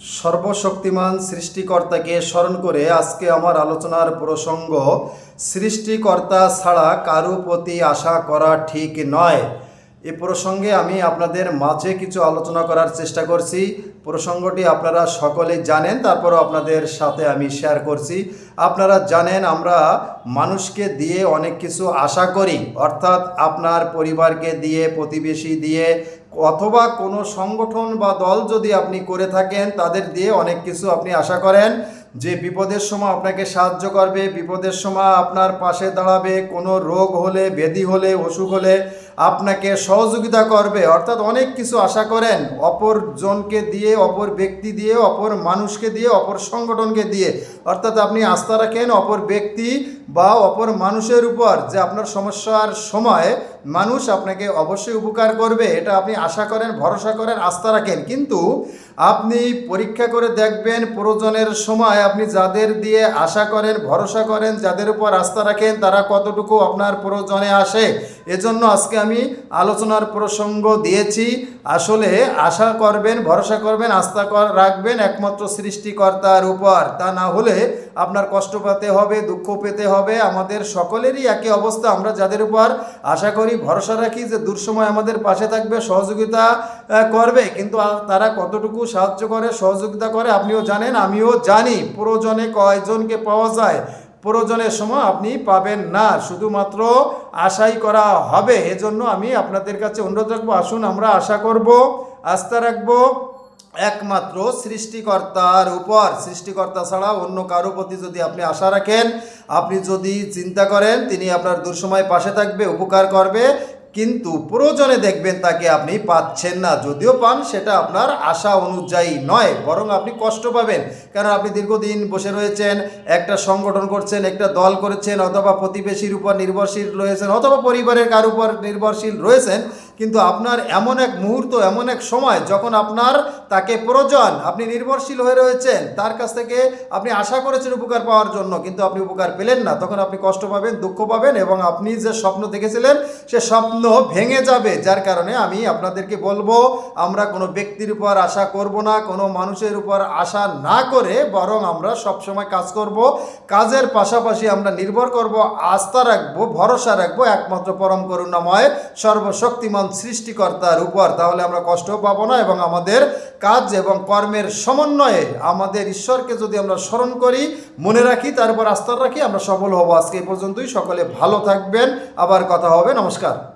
সর্বশক্তিমান সৃষ্টিকর্তাকে স্মরণ করে আজকে আমার আলোচনার প্রসঙ্গ সৃষ্টিকর্তা ছাড়া কারো প্রতি আশা করা ঠিক নয়। এই প্রসঙ্গে আমি আপনাদের মাঝে কিছু আলোচনা করার চেষ্টা করছি। প্রসঙ্গটি আপনারা সকলেই জানেন, তারপরও আপনাদের সাথে আমি শেয়ার করছি। আপনারা জানেন আমরা মানুষকে দিয়ে অনেক কিছু আশা করি, অর্থাৎ আপনার পরিবারকে দিয়ে, প্রতিবেশী দিয়ে, অথবা কোনো সংগঠন বা দল যদি আপনি করে থাকেন তাদের দিয়ে অনেক কিছু আপনি আশা করেন যে বিপদের সময় আপনাকে সাহায্য করবে, বিপদের সময় আপনার পাশে দাঁড়াবে, কোনো রোগ হলে, ব্যাধি হলে, অসুখ হলে আপনাকে সহযোগিতা করবে। অর্থাৎ অনেক কিছু আশা করেন অপর জনকে দিয়ে, অপর ব্যক্তি দিয়ে, অপর মানুষকে দিয়ে, অপর সংগঠনকে দিয়ে। অর্থাৎ আপনি আস্থা রাখেন অপর ব্যক্তি বা অপর মানুষের উপর যে আপনার সমস্যার সময় মানুষ আপনাকে অবশ্যই উপকার করবে, এটা আপনি আশা করেন, ভরসা করেন, আস্থা রাখেন। কিন্তু আপনি পরীক্ষা করে দেখবেন প্রয়োজনের সময় আপনি যাদের দিয়ে আশা করেন, ভরসা করেন, যাদের উপর আস্থা রাখেন তারা কতটুকু আপনার প্রয়োজনে আসে। এজন্য আজকে আমি আলোচনার প্রসঙ্গ দিয়েছি, আসলে আশা করবেন, ভরসা করবেন, আস্থা রাখবেন একমাত্র সৃষ্টিকর্তার উপর। তা না হলে আপনার কষ্ট পেতে হবে, দুঃখ পেতে হবে। আমাদের সকলেরই একই অবস্থা। আমরা যাদের উপর আশা করি, ভরসা রাখি যে দুঃসময় আমাদের পাশে থাকবে, সহযোগিতা করবে, কিন্তু তারা কতটুকু সাহায্য করে, সহযোগিতা করে আপনিও জানেন, আমিও জানি। প্রয়োজনে কয়জনকে পাওয়া যায়, প্রয়োজনের সময় আপনি পাবেন না, শুধুমাত্র আশাই করা হবে। এজন্য আমি আপনাদের কাছে অনুরোধ রাখবো, আসুন আমরা আশা করব, আস্থা রাখবো একমাত্র সৃষ্টিকর্তার উপর। সৃষ্টিকর্তা ছাড়া অন্য কারো প্রতি যদি আপনি আশা রাখেন, আপনি যদি চিন্তা করেন তিনি আপনার দুঃসময় পাশে থাকবে, উপকার করবে, কিন্তু প্রয়োজনে দেখবেন তাকে আপনি পাচ্ছেন না। যদিও পান সেটা আপনার আশা অনুযায়ী নয়, বরং আপনি কষ্ট পাবেন। কারণ আপনি দীর্ঘদিন বসে রয়েছেন, একটা সংগঠন করছেন, একটা দল করেছেন, অথবা প্রতিবেশীর উপর নির্ভরশীল রয়েছেন, অথবা পরিবারের কার উপর নির্ভরশীল রয়েছেন, কিন্তু আপনার এমন এক মুহূর্ত, এমন এক সময় যখন আপনার তাকে প্রয়োজন, আপনি নির্ভরশীল হয়ে রয়েছেন, তার কাছ থেকে আপনি আশা করেছেন উপকার পাওয়ার জন্য, কিন্তু আপনি উপকার পেলেন না, তখন আপনি কষ্ট পাবেন, দুঃখ পাবেন, এবং আপনি যে স্বপ্ন দেখেছিলেন সে স্বপ্ন ভেঙে যাবে। যার কারণে আমি আপনাদেরকে বলবো, আমরা কোনো ব্যক্তির উপর আশা করব না, কোনো মানুষের উপর আশা না করে বরং আমরা সবসময় কাজ করব। কাজের পাশাপাশি আমরা নির্ভর করব, আস্থা রাখবো, ভরসা রাখবো একমাত্র পরম করুণাময় সর্বশক্তিমান সৃষ্টিকর্তার উপর। তাহলে আমরা কষ্ট পাবো না, এবং আমাদের কাজ এবং কর্মের সমন্বয়ে আমাদের ঈশ্বরকে যদি আমরা স্মরণ করি, মনে রাখি, তার উপর আস্থা রাখি, আমরা সফল হব। আজকে এই পর্যন্তই। সকলে ভালো থাকবেন, আবার কথা হবে। নমস্কার।